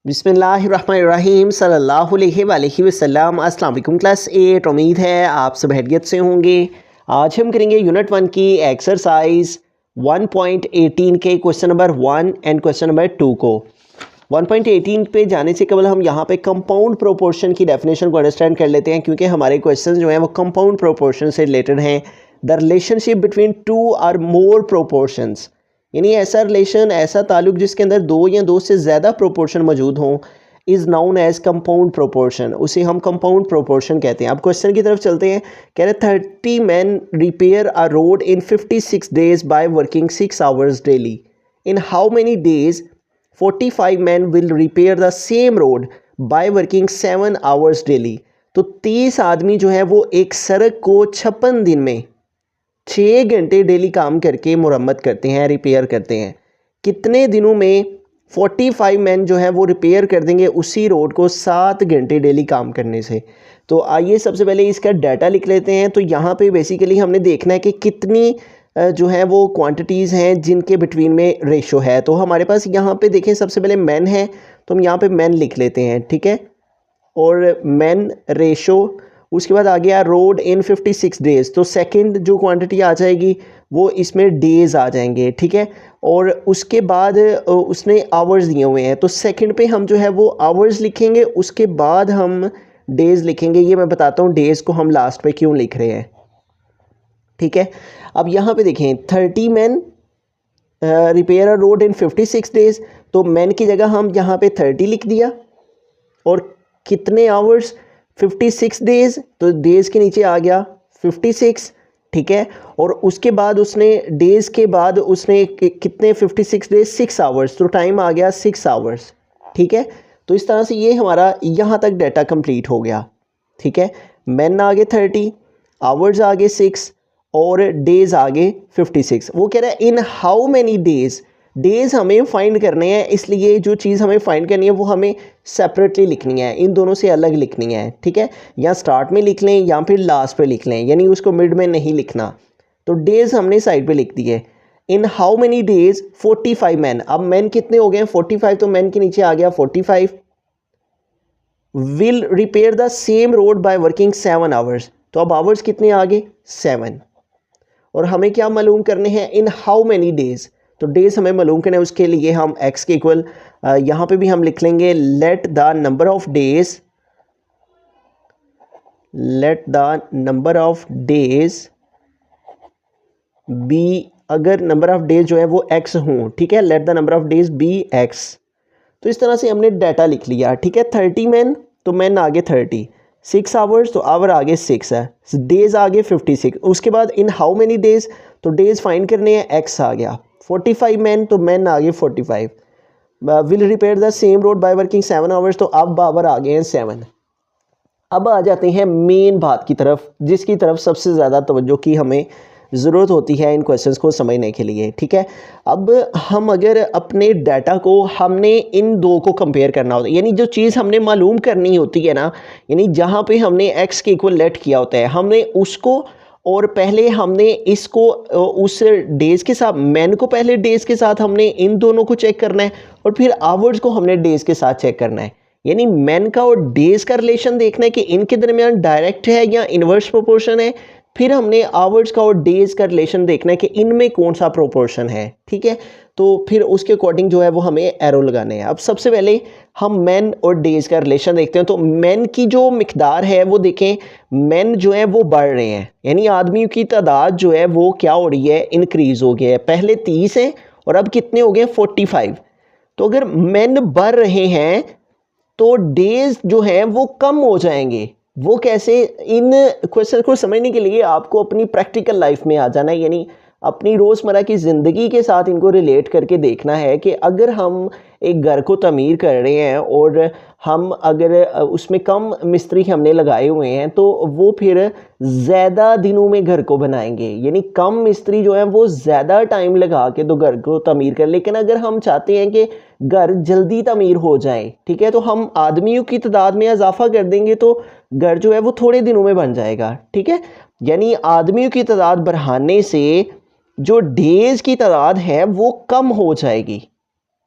बिस्मिल्लाहिर्रहमानिर्रहीम सल्लल्लाहु अलैहि वसल्लम। अस्सलाम वालेकुम क्लास 8। उम्मीद है आप सब खैरियत से होंगे। आज हम करेंगे यूनिट 1 की एक्सरसाइज 1.18 के question number 1 and question number 2 को। 1.18 पे जाने से कबल हम यहाँ पे कंपाउंड प्रोपोर्शन की डेफिनेशन को अंडरस्टैंड कर लेते हैं, क्योंकि हमारे क्वेश्चन जो हैं वो कंपाउंड प्रोपोर्शन से रिलेटेड हैं। द रिलेशनशिप बिटवीन टू और मोर प्रोपोर्शंस, यानी ऐसा रिलेशन, ऐसा ताल्लुक जिसके अंदर दो या दो से ज़्यादा प्रोपोर्शन मौजूद हों, is known as compound proportion. उसे हम कंपाउंड प्रोपोर्शन कहते हैं। अब क्वेश्चन की तरफ चलते हैं। कह रहे 30 man repair a road in 56 days by working 6 hours daily. In how many days 45 man will repair the same road by working 7 hours daily. तो 30 आदमी जो है वो एक सड़क को 56 दिन में 6 घंटे डेली काम करके मुरम्मत करते हैं, रिपेयर करते हैं। कितने दिनों में 45 मैन जो है वो रिपेयर कर देंगे उसी रोड को 7 घंटे डेली काम करने से। तो आइए सबसे पहले इसका डाटा लिख लेते हैं। तो यहाँ पे बेसिकली हमने देखना है कि कितनी जो है वो क्वांटिटीज़ हैं जिनके बिटवीन में रेशो है। तो हमारे पास यहाँ पे देखें, सबसे पहले मैन है तो हम यहाँ पे मैन लिख लेते हैं, ठीक है। और मैन रेशो, उसके बाद आ गया रोड इन 56 डेज़। तो सेकंड जो क्वांटिटी आ जाएगी वो इसमें डेज़ आ जाएंगे, ठीक है। और उसके बाद उसने आवर्स दिए हुए हैं, तो सेकंड पे हम जो है वो आवर्स लिखेंगे, उसके बाद हम डेज़ लिखेंगे। ये मैं बताता हूँ डेज़ को हम लास्ट पे क्यों लिख रहे हैं, ठीक है। अब यहाँ पे देखें 30 मैन रिपेयर अ रोड इन 56 डेज़, तो मैन की जगह हम यहाँ पे 30 लिख दिया। और कितने आवर्स 56 डेज़, तो डेज़ के नीचे आ गया 56, ठीक है। और उसके बाद उसने डेज़ के बाद उसने कितने 56 डेज 6 आवर्स, तो टाइम आ गया 6 आवर्स, ठीक है। तो इस तरह से ये हमारा यहाँ तक डाटा कंप्लीट हो गया, ठीक है। मैन आगे 30, आवर्स आगे 6 और डेज़ आगे 56। वो कह रहा है in how many days, days हमें फाइंड करने हैं, इसलिए जो चीज़ हमें फाइंड करनी है वो हमें सेपरेटली लिखनी है, इन दोनों से अलग लिखनी है, ठीक है। या स्टार्ट में लिख लें या फिर लास्ट पे लिख लें, यानी उसको मिड में नहीं लिखना। तो डेज़ हमने साइड पे लिख दिए। In how many days 45 man, अब मैन कितने हो गए 45, तो मैन के नीचे आ गया 45। Will repair the same road by working 7 hours, तो अब आवर्स कितने आ गए 7। और हमें क्या मालूम करने हैं इन हाउ मेनी डेज़, तो डेज़ हमें मालूम करना है। उसके लिए हम x के इक्वल यहाँ पे भी हम लिख लेंगे let the number of days, let the number of days be, अगर नंबर ऑफ डेज जो है वो x हों, ठीक है, let the number of days be x। तो इस तरह से हमने डाटा लिख लिया, ठीक है। 30 मैन, तो मैन आगे 30, 6 आवर्स, तो आवर आगे 6 है, डेज आगे 56। उसके बाद इन हाउ मेनी डेज, तो डेज फाइंड करने हैं, x आ गया। 45 मैन, तो मैन आगे 45। Will repair the same road by working 7 hours, तो अब आवर आ गए हैं 7। अब आ जाते हैं मेन बात की तरफ, जिसकी तरफ सबसे ज़्यादा तवज्जो की हमें ज़रूरत होती है इन क्वेश्चंस को समझने के लिए, ठीक है। अब हम अगर अपने डाटा को, हमने इन दो को कंपेयर करना होता है, यानी जो चीज़ हमने मालूम करनी होती है ना, यानी जहाँ पे हमने x के इक्वल लेट किया होता है, हमने उसको, और पहले हमने इसको उस डेज़ के साथ, मैन को पहले डेज़ के साथ हमने इन दोनों को चेक करना है, और फिर आवर्स को हमने डेज़ के साथ चेक करना है। यानी मैन का और डेज़ का रिलेशन देखना है कि इनके दरमियान डायरेक्ट है या इन्वर्स प्रोपोर्शन है। फिर हमने आवर्स का और डेज़ का रिलेशन देखना है कि इनमें कौन सा प्रोपोर्शन है, ठीक है। तो फिर उसके अकॉर्डिंग जो है वो हमें एरो लगाने हैं। अब सबसे पहले हम मैन और डेज़ का रिलेशन देखते हैं। तो मैन की जो मिकदार है वो देखें, मैन जो है वो बढ़ रहे हैं, यानी आदमियों की तादाद जो है वो क्या हो रही है, इंक्रीज हो गया है। पहले 30 हैं और अब कितने हो गए 45। तो अगर मैन बढ़ रहे हैं तो डेज जो हैं वो कम हो जाएंगे। वो कैसे, इन क्वेश्चन को समझने के लिए आपको अपनी प्रैक्टिकल लाइफ में आ जाना है, यानी अपनी रोज़मर्रा की ज़िंदगी के साथ इनको रिलेट करके देखना है कि अगर हम एक घर को तमीर कर रहे हैं और हम अगर उसमें कम मिस्त्री हमने लगाए हुए हैं, तो वो फिर ज़्यादा दिनों में घर को बनाएंगे, यानी कम मिस्त्री जो है वो ज़्यादा टाइम लगा के तो घर को तमीर कर। लेकिन अगर हम चाहते हैं कि घर जल्दी तमीर हो जाए, ठीक है, तो हम आदमियों की तादाद में इजाफा कर देंगे, तो घर जो है वो थोड़े दिनों में बन जाएगा, ठीक है। यानी आदमियों की तादाद बढ़ाने से जो डेज़ की तादाद है वो कम हो जाएगी,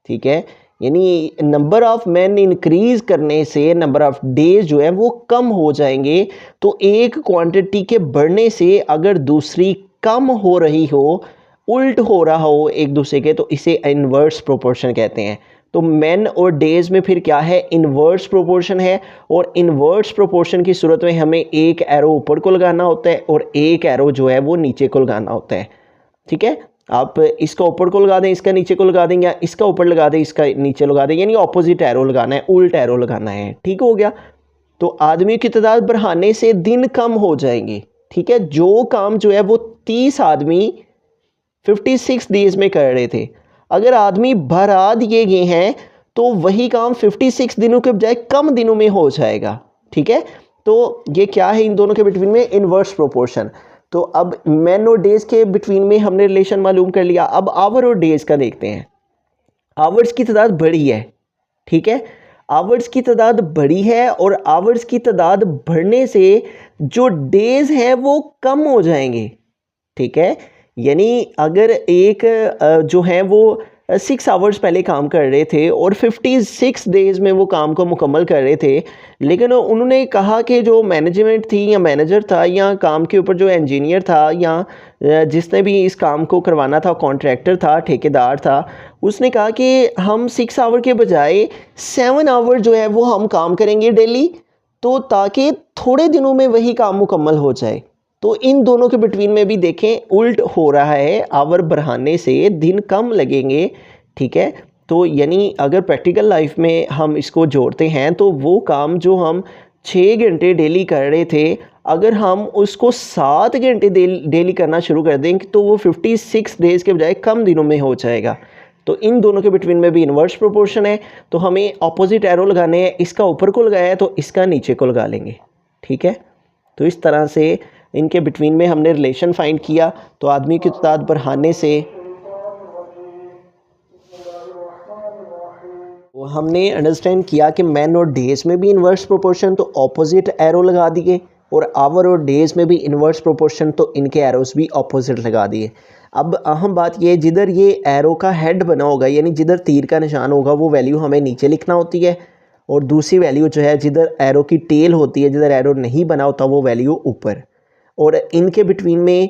ठीक है। यानी नंबर ऑफ मैन इंक्रीज करने से नंबर ऑफ डेज जो है वो कम हो जाएंगे। तो एक क्वांटिटी के बढ़ने से अगर दूसरी कम हो रही हो, उल्ट हो रहा हो एक दूसरे के, तो इसे इनवर्स प्रोपोर्शन कहते हैं। तो मैन और डेज में फिर क्या है, इनवर्स प्रोपोर्शन है। और इनवर्स प्रोपोर्शन की सूरत में हमें एक एरो ऊपर को लगाना होता है और एक एरो जो है वो नीचे को लगाना होता है। ठीक है, आप इसका ऊपर को लगा दें, इसका नीचे को लगा दें, या इसका ऊपर लगा दें, इसका नीचे लगा दें, यानी ऑपोजिट एरो लगाना है, उल्ट एरो लगाना है। ठीक हो गया। तो आदमियों की तादाद बढ़ाने से दिन कम हो जाएंगे। ठीक है, जो काम जो है वो 30 आदमी 56 डेज में कर रहे थे, अगर आदमी बढ़ा दिए गए हैं तो वही काम 56 दिनों के बजाय कम दिनों में हो जाएगा। ठीक है, तो ये क्या है इन दोनों के बिटवीन में, इनवर्स प्रोपोर्शन। तो अब मैन और डेज के बिटवीन में हमने रिलेशन मालूम कर लिया। अब आवर और डेज का देखते हैं। आवर्स की तादाद बढ़ी है। ठीक है, आवर्स की तादाद बढ़ी है और आवर्स की तादाद बढ़ने से जो डेज हैं वो कम हो जाएंगे। ठीक है, यानी अगर एक जो है वो 6 आवर्स पहले काम कर रहे थे और 56 डेज में वो काम को मुकम्मल कर रहे थे, लेकिन उन्होंने कहा कि जो मैनेजमेंट थी या मैनेजर था या काम के ऊपर जो इंजीनियर था या जिसने भी इस काम को करवाना था, कॉन्ट्रैक्टर था, ठेकेदार था, उसने कहा कि हम 6 आवर के बजाय 7 आवर जो है वो हम काम करेंगे डेली, तो ताकि थोड़े दिनों में वही काम मुकम्मल हो जाए। तो इन दोनों के बिटवीन में भी देखें उल्ट हो रहा है, आवर बढ़ाने से दिन कम लगेंगे। ठीक है, तो यानी अगर प्रैक्टिकल लाइफ में हम इसको जोड़ते हैं तो वो काम जो हम 6 घंटे डेली कर रहे थे, अगर हम उसको 7 घंटे डेली करना शुरू कर दें तो वो 56 डेज़ के बजाय कम दिनों में हो जाएगा। तो इन दोनों के बिटवीन में भी इन्वर्स प्रोपोर्शन है, तो हमें ऑपोजिट एरो लगाने हैं। इसका ऊपर को लगाया है तो इसका नीचे को लगा लेंगे। ठीक है, तो इस तरह से इनके बिटवीन में हमने रिलेशन फाइंड किया। तो आदमी की तादाद बढ़ाने से वो हमने अंडरस्टैंड किया कि मैन और डेज में भी इन्वर्स प्रोपोर्शन, तो ऑपोजिट एरो लगा दिए, और आवर और डेज में भी इन्वर्स प्रोपोर्शन, तो इनके एरोस भी ऑपोजिट लगा दिए। अब अहम बात ये, जिधर ये एरो का हेड बना होगा, यानी जिधर तीर का निशान होगा, वो वैल्यू हमें नीचे लिखना होती है, और दूसरी वैल्यू जो है जिधर एरो की टेल होती है, जिधर एरो नहीं बना होता, वो वैल्यू ऊपर। और इनके बिटवीन में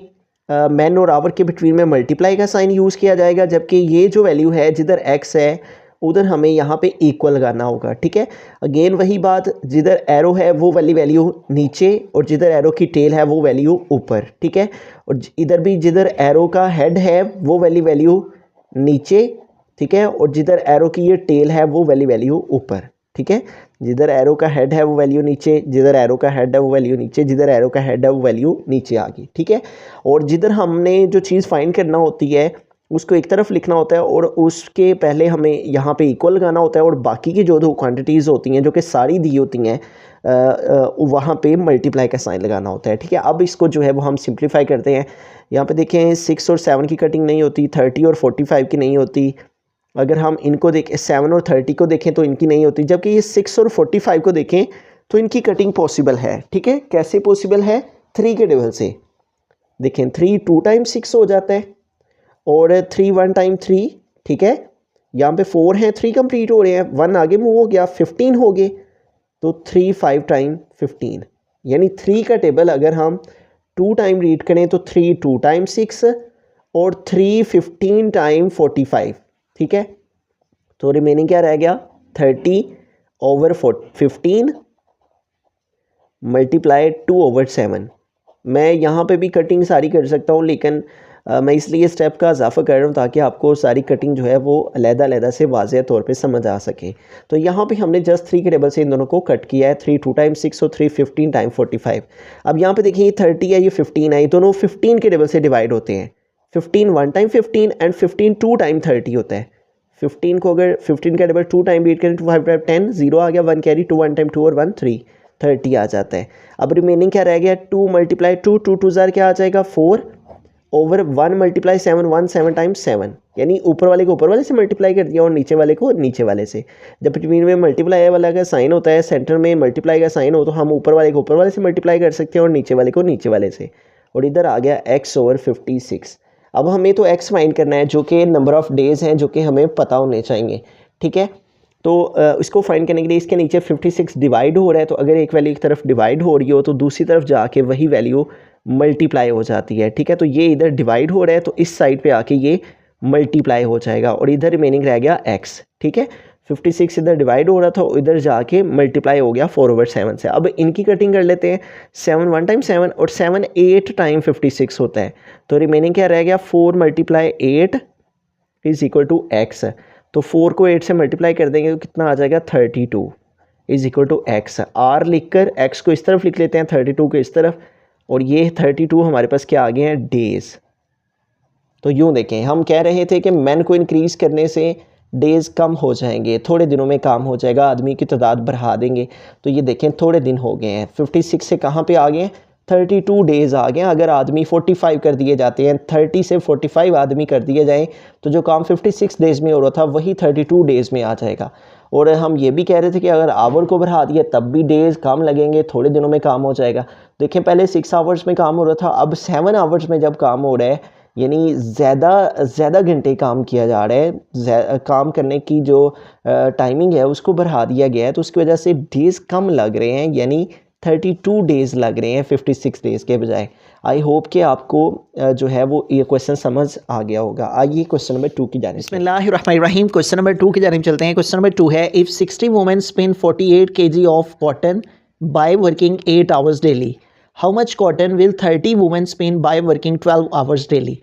मैन और आवर के बिटवीन में मल्टीप्लाई का साइन यूज़ किया जाएगा, जबकि ये जो वैल्यू है जिधर एक्स है उधर हमें यहाँ पे इक्वल लगाना होगा। ठीक है, अगेन वही बात, जिधर एरो है वो वाली वैल्यू नीचे और जिधर एरो की टेल है वो वैल्यू ऊपर। ठीक है, और इधर भी जिधर एरो का हेड है वो वाली वैल्यू नीचे। ठीक है, और जिधर एरो की ये टेल है वो वाली वैल्यू ऊपर। ठीक है, जिधर एरो का हेड है वो वैल्यू नीचे, जिधर एरो का हेड है वो वैल्यू नीचे, जिधर एरो का हेड है वो वैल्यू नीचे आ गई। ठीक है, और जिधर हमने जो चीज़ फाइंड करना होती है उसको एक तरफ लिखना होता है और उसके पहले हमें यहाँ पे इक्वल लगाना होता है, और बाकी की जो दो क्वांटिटीज़ होती हैं जो कि सारी दी होती हैं वहाँ पे मल्टीप्लाई का साइन लगाना होता है। ठीक है, अब इसको जो है वो हम सिंप्लीफाई करते हैं। यहाँ पे देखें 6 और 7 की कटिंग नहीं होती, 30 और 45 की नहीं होती। अगर हम इनको देखें 7 और 30 को देखें तो इनकी नहीं होती, जबकि ये 6 और 45 को देखें तो इनकी कटिंग पॉसिबल है। ठीक है, कैसे पॉसिबल है, 3 के टेबल से देखें, 3 2 टाइम 6 हो जाता है और 3 1 टाइम 3। ठीक है, यहाँ पे 4 हैं, 3 कंप्लीट हो रहे हैं, 1 आगे मूव हो गया, 15 हो गए, तो 3 5 टाइम 15, यानी 3 का टेबल अगर हम 2 टाइम रीड करें तो 3 2 टाइम 6 और 3 15 टाइम 45। ठीक है, तो रिमेनिंग क्या रह गया, 30 ओवर 15 मल्टीप्लाई 2 ओवर 7। मैं यहाँ पे भी कटिंग सारी कर सकता हूँ, लेकिन मैं इसलिए स्टेप का इजाफा कर रहा हूँ ताकि आपको सारी कटिंग जो है वो अलग-अलग से वाज़ेह तौर पे समझ आ सके। तो यहाँ पे हमने जस्ट 3 के टेबल से इन दोनों को कट किया है, 3 2 टाइम 6 और 3 15 टाइम 45। अब यहाँ पे देखिए ये 30 है, ये 15 है, ये दोनों 15 के टेबल से डिवाइड होते हैं। 15 1 टाइम 15 एंड 15 2 टाइम 30 होता है। 15 को अगर 15 का टेबल 2 टाइम रीड करें तो 5 टाइम 10, 0 आ गया, 1 कैरी, 2 1 टाइम 2 और 1 3, 30 आ जाता है। अब रिमेनिंग क्या रह गया, 2 मल्टीप्लाई 2 2 2 ज़ार क्या आ जाएगा, 4 ओवर 1 मल्टीप्लाई 7 1 7 टाइम 7, यानी ऊपर वाले को ऊपर वाले से मल्टीप्लाई कर दिया और नीचे वाले को नीचे वाले से। जब बिटवीन में मल्टीप्लाई वाला का साइन होता है, सेंटर में मल्टीप्लाई का साइन हो, तो हम ऊपर वाले को ऊपर वाले से मल्टीप्लाई कर सकते हैं और नीचे वाले को नीचे वाले से। और इधर आ गया x ओवर 56। अब हमें तो x फाइंड करना है जो कि नंबर ऑफ़ डेज़ हैं जो कि हमें पता होने चाहिए। ठीक है। तो इसको फाइंड करने के लिए इसके नीचे 56 डिवाइड हो रहा है, तो अगर एक वैल्यू एक तरफ डिवाइड हो रही हो तो दूसरी तरफ जाके वही वैल्यू मल्टीप्लाई हो जाती है, ठीक है। तो ये इधर डिवाइड हो रहा है तो इस साइड पे आके ये मल्टीप्लाई हो जाएगा और इधर रिमेनिंग रह गया x, ठीक है। 56 इधर डिवाइड हो रहा था, इधर जाके मल्टीप्लाई हो गया 4/7 से। अब इनकी कटिंग कर लेते हैं। 7 1 टाइम 7 और 7 8 टाइम 56 होता है, तो रिमेनिंग क्या रह गया 4 × 8 इज इक्वल टू x। तो 4 को 8 से मल्टीप्लाई कर देंगे तो कितना आ जाएगा 32 is equal to x। r लिखकर x को इस तरफ लिख लेते हैं, 32 को इस तरफ, और ये 32 हमारे पास क्या आ गए हैं डेज़। तो यूँ देखें, हम कह रहे थे कि मैन को इंक्रीज़ करने से डेज़ कम हो जाएंगे, थोड़े दिनों में काम हो जाएगा, आदमी की तादाद बढ़ा देंगे। तो ये देखें थोड़े दिन हो गए हैं, 56 से कहाँ पे आ गए हैं 32 डेज़ आ गए हैं। अगर आदमी 45 कर दिए जाते हैं, 30 से 45 आदमी कर दिए जाएं तो जो काम 56 डेज़ में हो रहा था वही 32 डेज़ में आ जाएगा। और हम ये भी कह रहे थे कि अगर आवर को बढ़ा दिया तब भी डेज़ कम लगेंगे, थोड़े दिनों में काम हो जाएगा। देखें पहले 6 आवर्स में काम हो रहा था, अब 7 आवर्स में जब काम हो रहा है, यानी ज़्यादा घंटे काम किया जा रहा है, काम करने की जो टाइमिंग है उसको बढ़ा दिया गया है, तो उसकी वजह से डेज़ कम लग रहे हैं, यानी 32 डेज़ लग रहे हैं 56 डेज़ के बजाय। आई होप कि आपको जो है वो ये क्वेश्चन समझ आ गया होगा। आइए क्वेश्चन नंबर 2 की जानिब। बिस्मिल्लाहिर्रहमानिर्रहीम। क्वेश्चन नंबर 2 की जानिब चलते हैं। क्वेश्चन नंबर 2 है, if 60 women spin 48 kg of cotton by working 8 hours daily, how much cotton will 30 women spin by working 12 hours daily.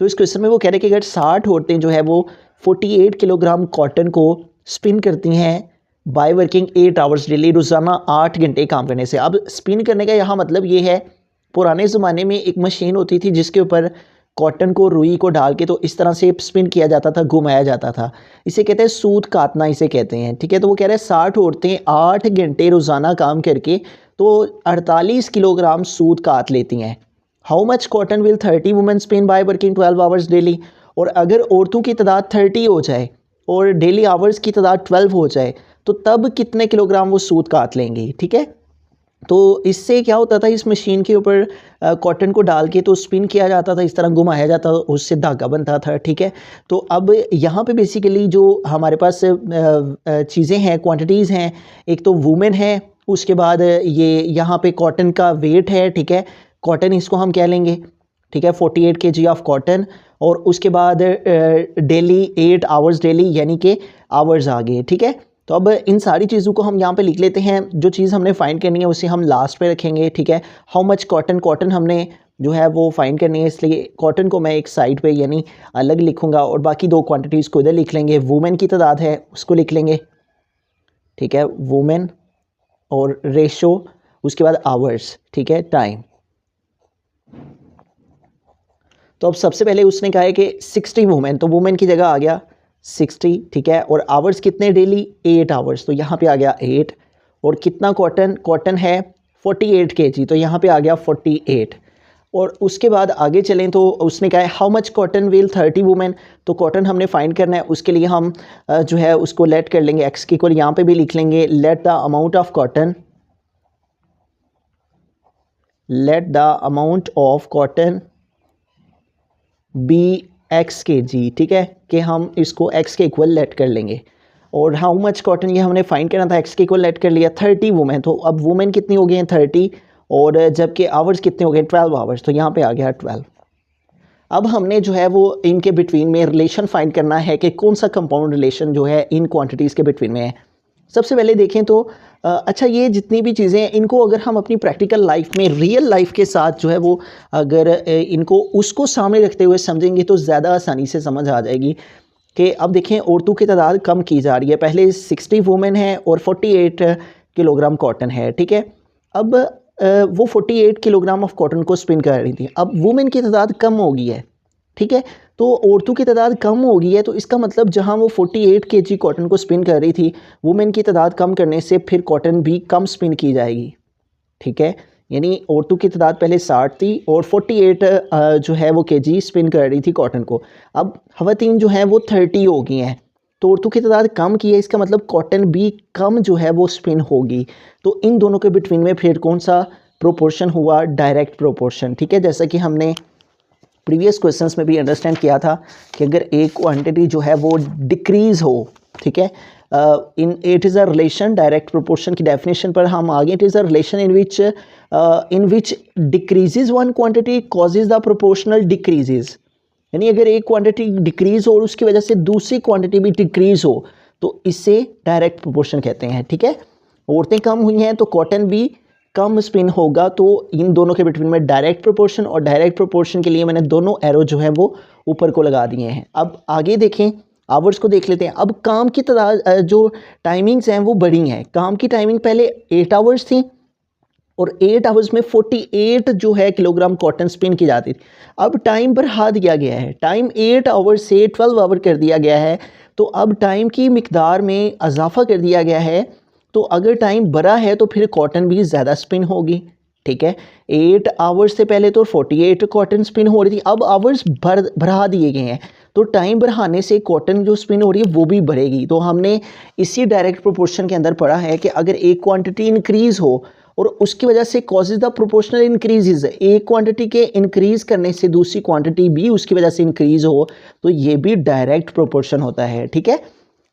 तो इस क्वेश्चन में वो कह रहे हैं कि अगर 60 औरतें जो है वो 48 किलोग्राम कॉटन को स्पिन करती हैं बाय वर्किंग 8 आवर्स डेली, रोज़ाना 8 घंटे काम करने से। अब स्पिन करने का यहाँ मतलब ये है, पुराने ज़माने में एक मशीन होती थी जिसके ऊपर कॉटन को, रुई को डाल के तो इस तरह से स्पिन किया जाता था, घुमाया जाता था। इसे कहते हैं सूत काटना, इसे कहते हैं, ठीक है। तो वो कह रहे हैं 60 औरतें 8 घंटे रोज़ाना काम करके तो 48 किलोग्राम सूत काट लेती हैं। How much cotton will 30 women spin by working 12 hours daily. और अगर औरतों की तादाद 30 हो जाए और डेली आवर्स की तादाद 12 हो जाए तो तब कितने किलोग्राम वो सूत काट लेंगे, ठीक है। तो इससे क्या होता था, इस मशीन के ऊपर कॉटन को डाल के तो स्पिन किया जाता था, इस तरह घुमाया जाता था, उससे धागा बनता था, ठीक है। तो अब यहाँ पे बेसिकली जो हमारे पास चीज़ें हैं, क्वांटिटीज़ हैं, एक तो वुमेन है, उसके बाद ये यहाँ पे कॉटन का वेट है, ठीक है, कॉटन इसको हम कह लेंगे, ठीक है, 48 kg ऑफ कॉटन, और उसके बाद डेली 8 आवर्स डेली, यानी कि आवर्स आ गए, ठीक है। तो अब इन सारी चीज़ों को हम यहाँ पे लिख लेते हैं। जो चीज़ हमने फाइंड करनी है उसे हम लास्ट पे रखेंगे, ठीक है। हाउ मच कॉटन हमने जो है वो फाइंड करनी है, इसलिए कॉटन को मैं एक साइड पे यानी अलग लिखूंगा और बाकी दो क्वांटिटीज़ को इधर लिख लेंगे। वुमेन की तादाद है उसको लिख लेंगे, ठीक है, वुमेन, और रेशो, उसके बाद आवर्स, ठीक है, टाइम। तो अब सबसे पहले उसने कहा है कि 60 वुमेन, तो वुमेन की जगह आ गया 60, ठीक है, और आवर्स कितने डेली 8 आवर्स, तो यहाँ पे आ गया 8, और कितना कॉटन है 48 kg, तो यहाँ पे आ गया 48। और उसके बाद आगे चलें तो उसने कहा है how much cotton will 30 women, तो कॉटन हमने फाइंड करना है, उसके लिए हम जो है उसको लेट कर लेंगे, एक्स की इक्वल यहाँ पे भी लिख लेंगे, let the amount of cotton be x K G, ठीक है, कि हम इसको एक्स के इक्वल लेट कर लेंगे। और हाउ मच कॉटन ये हमने फाइंड करना था, एक्स के इक्वल लेट कर लिया। 30 वुमेन, तो अब वुमेन कितनी हो गई हैं 30, और जबकि आवर्स कितने हो गए 12 आवर्स, तो यहाँ पे आ गया 12। अब हमने जो है वो इनके बिटवीन में रिलेशन फाइंड करना है कि कौन सा कंपाउंड रिलेशन जो है इन क्वांटिटीज़ के बिटवीन में है। सबसे पहले देखें तो अच्छा, ये जितनी भी चीज़ें हैं इनको अगर हम अपनी प्रैक्टिकल लाइफ में, रियल लाइफ के साथ जो है वो अगर इनको उसको सामने रखते हुए समझेंगे तो ज़्यादा आसानी से समझ आ जाएगी। कि अब देखें औरतों की तादाद कम की जा रही है, पहले 60 वुमेन है और 48 किलोग्राम कॉटन है, ठीक है। अब वो 48 किलोग्राम ऑफ कॉटन को स्पिन कर रही थी, अब वुमेन की तादाद कम हो गई है, ठीक है, तो औरतों की तादाद कम हो गई है, तो इसका मतलब जहां वो 48 kg कॉटन को स्पिन कर रही थी, वुमेन की तादाद कम करने से फिर कॉटन भी कम स्पिन की जाएगी, ठीक है। यानी औरतों की तादाद पहले 60 थी और 48 जो है वो kg स्पिन कर रही थी कॉटन को, अब ख़वातीन जो हैं वो 30 हो गई हैं, तो औरतों की तादाद कम की है, इसका मतलब कॉटन भी कम जो है वो स्पिन होगी। तो इन दोनों के बिटवीन में फिर कौन सा प्रोपोर्शन हुआ, डायरेक्ट प्रोपोर्शन, ठीक है। जैसा कि हमने प्रीवियस क्वेश्चंस में भी अंडरस्टैंड किया था कि अगर एक क्वांटिटी जो है वो डिक्रीज़ हो ठीक है। In it is a relation, direct proportion की डेफिनेशन पर हम आगे, it is a relation in which decreases one quantity causes the proportional decreases, यानी अगर एक क्वांटिटी डिक्रीज हो और उसकी वजह से दूसरी क्वांटिटी भी डिक्रीज हो तो इससे डायरेक्ट प्रोपोर्शन कहते हैं, ठीक है। औरतें कम हुई हैं तो कॉटन भी कम स्पिन होगा, तो इन दोनों के बिटवीन में डायरेक्ट प्रोपोर्शन, और डायरेक्ट प्रोपोर्शन के लिए मैंने दोनों एरो जो है वो ऊपर को लगा दिए हैं। अब आगे देखें, आवर्स को देख लेते हैं। अब काम की तादाद जो टाइमिंग्स हैं वो बड़ी हैं। काम की टाइमिंग पहले 8 आवर्स थी और 8 आवर्स में 48 जो है किलोग्राम कॉटन स्पिन की जाती थी। अब टाइम बढ़ा दिया गया है, टाइम 8 आवर्स से 12 आवर कर दिया गया है, तो अब टाइम की मिकदार में इजाफा कर दिया गया है। तो अगर टाइम बड़ा है तो फिर कॉटन भी ज़्यादा स्पिन होगी, ठीक है। 8 आवर्स से पहले तो 48 कॉटन स्पिन हो रही थी, अब आवर्स बढ़ा दिए गए हैं, तो टाइम बढ़ाने से कॉटन जो स्पिन हो रही है वो भी बढ़ेगी। तो हमने इसी डायरेक्ट प्रोपोर्शन के अंदर पढ़ा है कि अगर एक क्वांटिटी इंक्रीज़ हो और उसकी वजह से कॉजेज द प्रोपोर्शनल इंक्रीजेज, एक क्वांटिटी के इंक्रीज़ करने से दूसरी क्वांटिटी भी उसकी वजह से इंक्रीज़ हो, तो ये भी डायरेक्ट प्रोपोर्शन होता है, ठीक है।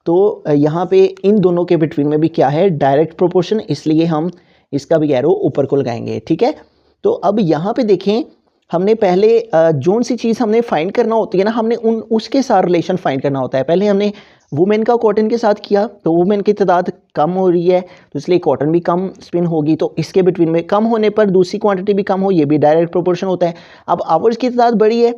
तो यहाँ पे इन दोनों के बिटवीन में भी क्या है, डायरेक्ट प्रोपोर्शन, इसलिए हम इसका भी एरो ऊपर को लगाएंगे, ठीक है। तो अब यहाँ पे देखें, हमने पहले जोन सी चीज़ हमने फाइंड करना होती है ना, हमने उसके साथ रिलेशन फाइंड करना होता है। पहले हमने वुमेन का कॉटन के साथ किया, तो वुमेन की तादाद कम हो रही है तो इसलिए कॉटन भी कम स्पिन होगी, तो इसके बिटवीन में कम होने पर दूसरी क्वांटिटी भी कम हो, ये भी डायरेक्ट प्रोपोर्शन होता है। अब आवर्स की तादाद बड़ी है,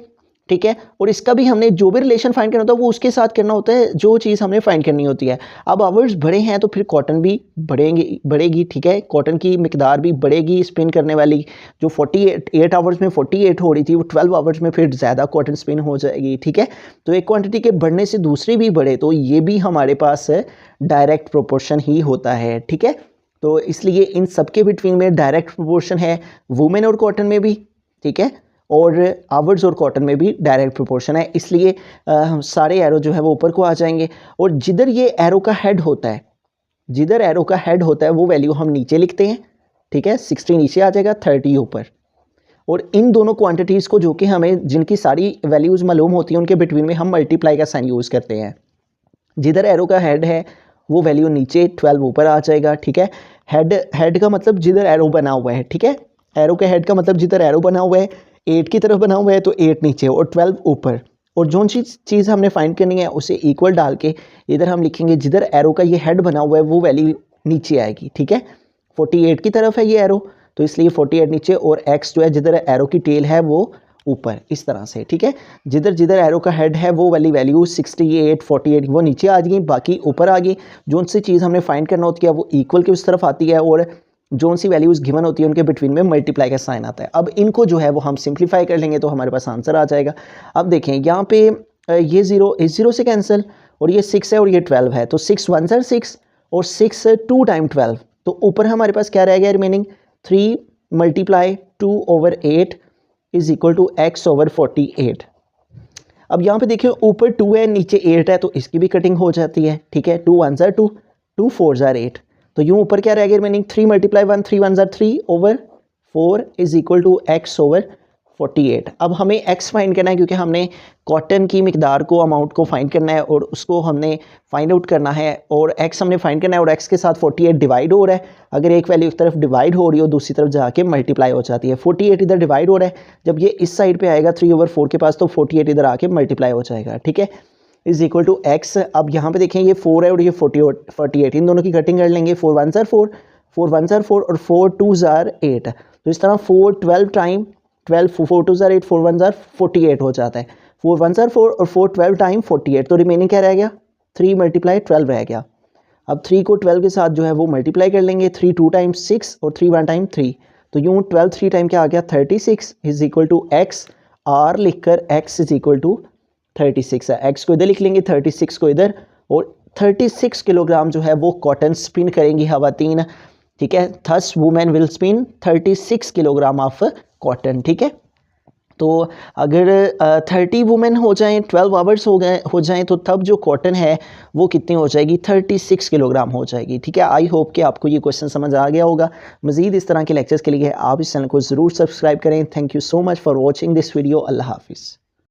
ठीक है, और इसका भी हमने जो भी रिलेशन फाइंड करना होता है वो उसके साथ करना होता है जो चीज़ हमने फाइंड करनी होती है। अब आवर्स बढ़े हैं तो फिर कॉटन भी बढ़ेगी, ठीक है, कॉटन की मिकदार भी बढ़ेगी। स्पिन करने वाली जो 48 आवर्स में 48 हो रही थी वो 12 आवर्स में फिर ज़्यादा कॉटन स्पिन हो जाएगी, ठीक है। तो एक क्वांटिटी के बढ़ने से दूसरी भी बढ़े, तो ये भी हमारे पास डायरेक्ट प्रोपोर्शन ही होता है, ठीक है। तो इसलिए इन सबके बिटवीन में डायरेक्ट प्रोपोर्शन है, वुमेन और कॉटन में भी, ठीक है, और आवर्स और कॉटन में भी डायरेक्ट प्रोपोर्शन है। इसलिए हम सारे एरो जो है वो ऊपर को आ जाएंगे, और जिधर ये एरो का हेड होता है, जिधर एरो का हेड होता है वो वैल्यू हम नीचे लिखते हैं, ठीक है। 60 नीचे आ जाएगा, 30 ऊपर, और इन दोनों क्वांटिटीज़ को जो कि हमें जिनकी सारी वैल्यूज़ मालूम होती हैं उनके बिटवीन में हम मल्टीप्लाई का साइन यूज़ करते हैं। जिधर एरो का हेड है वो वैल्यू नीचे, 12 ऊपर आ जाएगा, ठीक है। हेड का मतलब जिधर एरो बना हुआ है, ठीक है, एरो के हेड का मतलब जिधर एरो बना हुआ है 8 की तरफ बना हुआ है तो 8 नीचे और 12 ऊपर, और जो चीज़ हमने फाइंड करनी है उसे इक्वल डाल के इधर हम लिखेंगे जिधर एरो का ये हेड बना हुआ है वो वैल्यू नीचे आएगी, ठीक है। 48 की तरफ है ये एरो, तो इसलिए 48 नीचे, और एक्स जो है जिधर एरो की टेल है वो ऊपर, इस तरह से, ठीक है। जिधर जिधर एरो का हेड है वो वाली वैल्यू 68 48 वो नीचे आ गई, बाकी ऊपर आ गई। जो सी चीज़ हमने फाइंड करना होती है वो इक्वल की उस तरफ आती है, और जो सी वैल्यूज़ गिवन होती है उनके बिटवीन में मल्टीप्लाई का साइन आता है। अब इनको जो है वो हम सिंप्लीफाई कर लेंगे तो हमारे पास आंसर आ जाएगा। अब देखें यहाँ पे ये 0 इस 0 से कैंसिल, और ये 6 है और ये 12 है, तो 6 1 ज़र 6 और 6 2 टाइम 12, तो ऊपर हमारे पास क्या रह गया remaining, 3 multiply 2/8 is equal to x over 48। अब यहाँ पे देखिए ऊपर 2 है नीचे 8 है, तो इसकी भी कटिंग हो जाती है, ठीक है। 2 1 ज़र 2, 2 4 ज़र 8, तो यूँ ऊपर क्या रह गया रिमेनिंग, 3 मल्टीप्लाई 1 3 1 ज़र 3 over 4 is equal to x over 48। अब हमें x फाइंड करना है क्योंकि हमने कॉटन की मिकदार को, अमाउंट को फाइंड करना है और उसको हमने फाइंड आउट करना है, और x हमने फाइंड करना है, और x के साथ 48 डिवाइड हो रहा है। अगर एक वैल्यू एक तरफ डिवाइड हो रही हो दूसरी तरफ जाके मल्टीप्लाई हो जाती है। 48 इधर डिवाइड हो रहा है, जब ये इस साइड पे आएगा 3/4 के पास, तो 48 इधर आके मल्टीप्लाई हो जाएगा, ठीक है, इज इक्वल टू x। अब यहाँ पे देखें ये 4 है और ये 48, इन दोनों की कटिंग कर लेंगे। 4 1 ज़र 4, 4 1 ज़र 4 और 4 2 ज़र 8, तो इस तरह 4 12 टाइम 12, 4 2 ज़र 8, 4 1 ज़र 48 हो जाता है। 4 1 ज़र 4 और 4 12 टाइम 48, तो रिमेनिंग क्या रह गया, 3 मल्टीप्लाई 12 रह गया। अब 3 को 12 के साथ जो है वो मल्टीप्लाई कर लेंगे, 3 2 टाइम 6 और 3 1 टाइम 3, तो यूँ 12 3 टाइम क्या आ गया 36 is equal to x, r लिख कर x इज इक्वल टू 36 है। x को इधर लिख लेंगे, 36 को इधर, और 36 किलोग्राम जो है वो कॉटन स्पिन करेंगी खवातीन, ठीक है। Thus women wheel spin 36 kilogram of cotton, ठीक है। तो अगर 30 वुमेन हो जाएं, 12 आवर्स हो जाएं, तो तब जो कॉटन है वो कितनी हो जाएगी, 36 किलोग्राम हो जाएगी, ठीक है। आई होप कि आपको ये क्वेश्चन समझ आ गया होगा। मज़ीद इस तरह के लेक्चर्स के लिए आप इस चैनल को ज़रूर सब्सक्राइब करें। Thank you so much for watching this video. Allah हाफिज़।